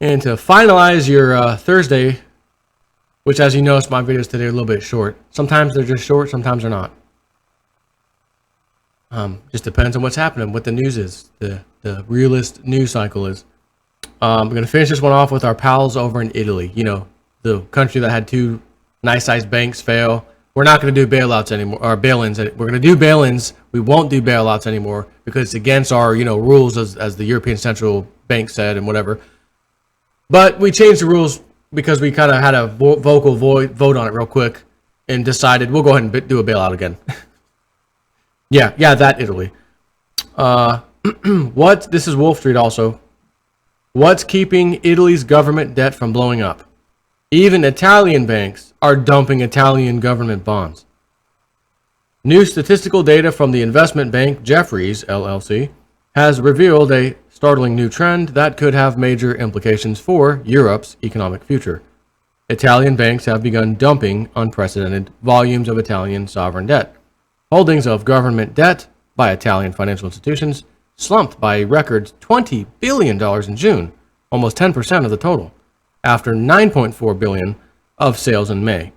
And to finalize your Thursday, which as you notice, my videos today are a little bit short. Sometimes they're just short, sometimes they're not. Just depends on what's happening, what the news is, the realist news cycle is. We're going to finish this one off with our pals over in Italy. You know, the country that had two nice-sized banks fail. We're not going to do bailouts anymore, or bail-ins. We're going to do bail-ins. We won't do bailouts anymore because it's against our, rules as the European Central Bank said and whatever. But we changed the rules because we kind of had a vocal vote on it real quick and decided we'll go ahead and do a bailout again. yeah, that Italy. This is Wolf Street also. What's keeping Italy's government debt from blowing up? Even Italian banks are dumping Italian government bonds. New statistical data from the investment bank Jefferies, LLC, has revealed a startling new trend that could have major implications for Europe's economic future. Italian banks have begun dumping unprecedented volumes of Italian sovereign debt. Holdings of government debt by Italian financial institutions slumped by a record $20 billion in June, almost 10% of the total, after $9.4 billion of sales in May.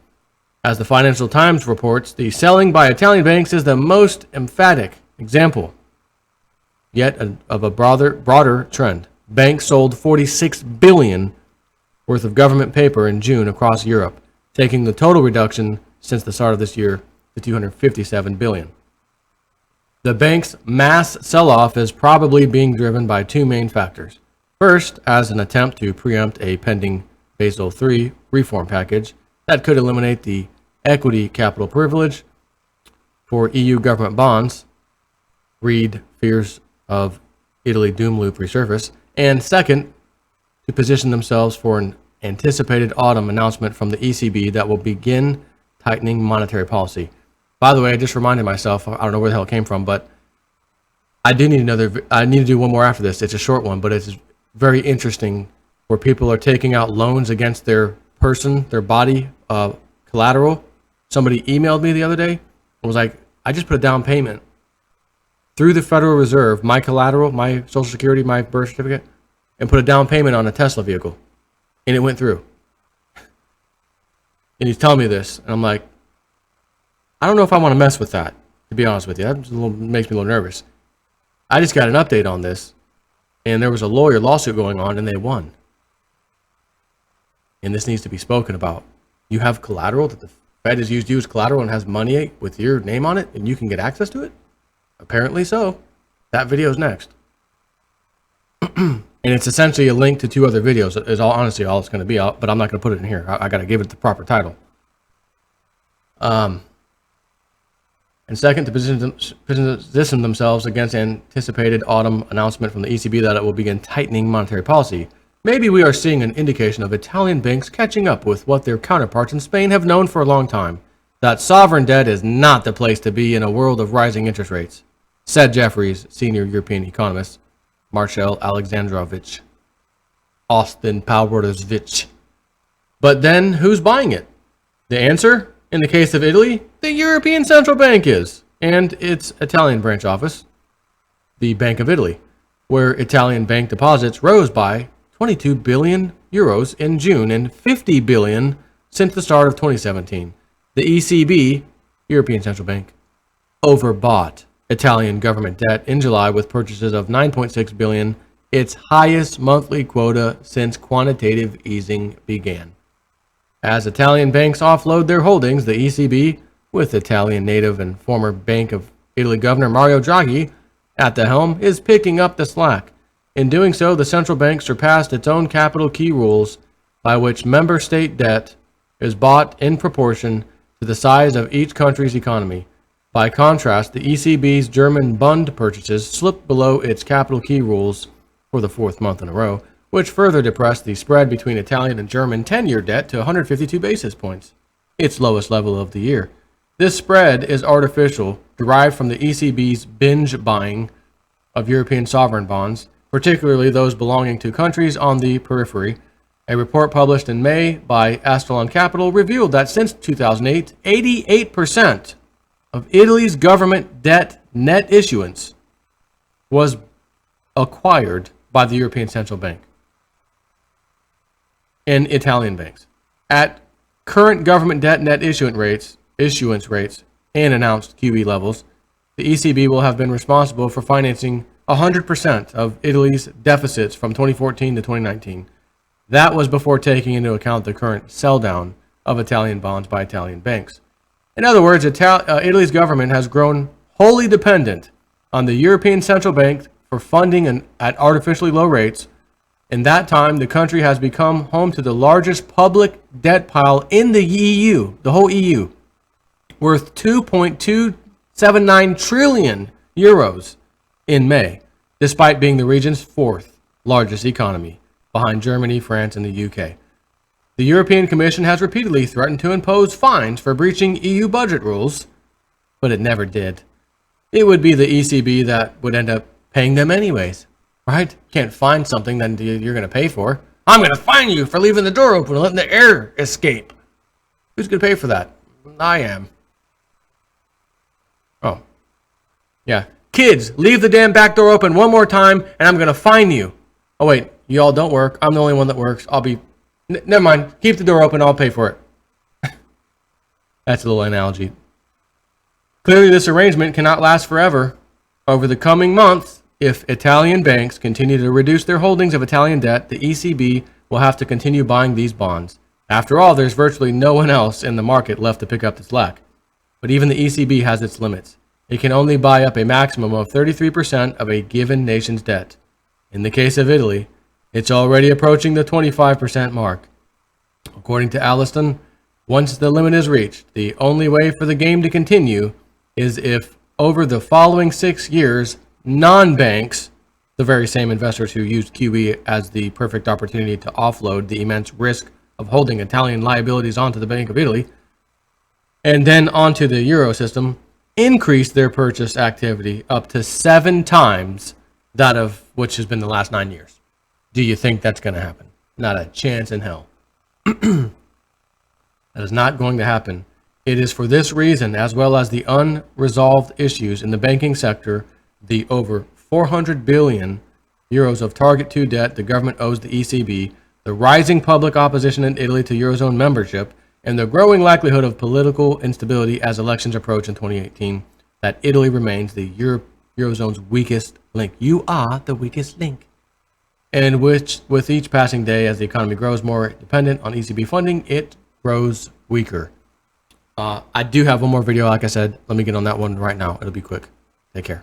As the Financial Times reports, the selling by Italian banks is the most emphatic example yet of a broader trend. Banks sold $46 billion worth of government paper in June across Europe, taking the total reduction since the start of this year to $257 billion. The bank's mass sell-off is probably being driven by two main factors. First, as an attempt to preempt a pending Basel III reform package that could eliminate the equity capital privilege for EU government bonds, read fears of Italy doom loop resurface, and second, to position themselves for an anticipated autumn announcement from the ECB that will begin tightening monetary policy. By the way, I just reminded myself, I don't know where the hell it came from, but I need to do one more after this. It's a short one, but it's very interesting where people are taking out loans against their person, their body, collateral. Somebody emailed me the other day and was like, I just put a down payment through the Federal Reserve, my collateral, my Social Security, my birth certificate, and put a down payment on a Tesla vehicle. And it went through. And he's telling me this, and I'm like, I don't know if I want to mess with that, to be honest with you. That makes me a little nervous. I just got an update on this, and there was a lawsuit going on, and they won. And this needs to be spoken about. You have collateral that the Fed has used you as collateral and has money with your name on it, and you can get access to it? Apparently so. That video is next. And it's essentially a link to two other videos, is honestly all it's going to be, but I'm not going to put it in here. I got to give it the proper title. And second, to position themselves against anticipated autumn announcement from the ECB that it will begin tightening monetary policy. Maybe we are seeing an indication of Italian banks catching up with what their counterparts in Spain have known for a long time, that sovereign debt is not the place to be in a world of rising interest rates, said Jefferies' senior European economist, Marcel Alexandrovich Osten-Powdersvich. But then, who's buying it? The answer? In the case of Italy, the European Central Bank is, and its Italian branch office, the Bank of Italy, where Italian bank deposits rose by 22 billion euros in June and 50 billion since the start of 2017. The ECB, European Central Bank, overbought Italian government debt in July with purchases of 9.6 billion, its highest monthly quota since quantitative easing began. As Italian banks offload their holdings, the ECB, with Italian native and former Bank of Italy Governor Mario Draghi at the helm, is picking up the slack. In doing so, the central bank surpassed its own capital key rules by which member state debt is bought in proportion to the size of each country's economy. By contrast, the ECB's German bond purchases slipped below its capital key rules for the fourth month in a row, which further depressed the spread between Italian and German 10-year debt to 152 basis points, its lowest level of the year. This spread is artificial, derived from the ECB's binge buying of European sovereign bonds, particularly those belonging to countries on the periphery. A report published in May by Astalon Capital revealed that since 2008, 88% of Italy's government debt net issuance was acquired by the European Central Bank. in Italian banks. At current government debt net issuance rates, and announced QE levels, the ECB will have been responsible for financing 100% of Italy's deficits from 2014 to 2019. That was before taking into account the current sell-down of Italian bonds by Italian banks. In other words, Italy's government has grown wholly dependent on the European Central Bank for funding at artificially low rates. In that time, the country has become home to the largest public debt pile in the EU, the whole EU, worth 2.279 trillion euros in May, despite being the region's fourth largest economy, behind Germany, France, and the UK. The European Commission has repeatedly threatened to impose fines for breaching EU budget rules, but it never did. It would be the ECB that would end up paying them anyways, right? Can't find something that you're going to pay for. I'm going to fine you for leaving the door open and letting the air escape. Who's going to pay for that? I am. Oh, yeah. Kids, leave the damn back door open one more time and I'm going to fine you. Oh, wait, you all don't work. I'm the only one that works. Never mind. Keep the door open. I'll pay for it. That's a little analogy. Clearly, this arrangement cannot last forever. Over the coming months, if Italian banks continue to reduce their holdings of Italian debt, the ECB will have to continue buying these bonds. After all, there's virtually no one else in the market left to pick up the slack. But even the ECB has its limits. It can only buy up a maximum of 33% of a given nation's debt. In the case of Italy, it's already approaching the 25% mark. According to Alliston, once the limit is reached, the only way for the game to continue is if, over the following 6 years, non-banks, the very same investors who used QE as the perfect opportunity to offload the immense risk of holding Italian liabilities onto the Bank of Italy, and then onto the Euro system, increase their purchase activity up to 7 times that of which has been the last 9 years. Do you think that's going to happen? Not a chance in hell. That is not going to happen. It is for this reason, as well as the unresolved issues in the banking sector, the over 400 billion euros of Target 2 debt the government owes the ECB, the rising public opposition in Italy to Eurozone membership, and the growing likelihood of political instability as elections approach in 2018, that Italy remains the Eurozone's weakest link. You are the weakest link. And which, with each passing day, as the economy grows more dependent on ECB funding, it grows weaker. I do have one more video, like I said. Let me get on that one right now. It'll be quick. Take care.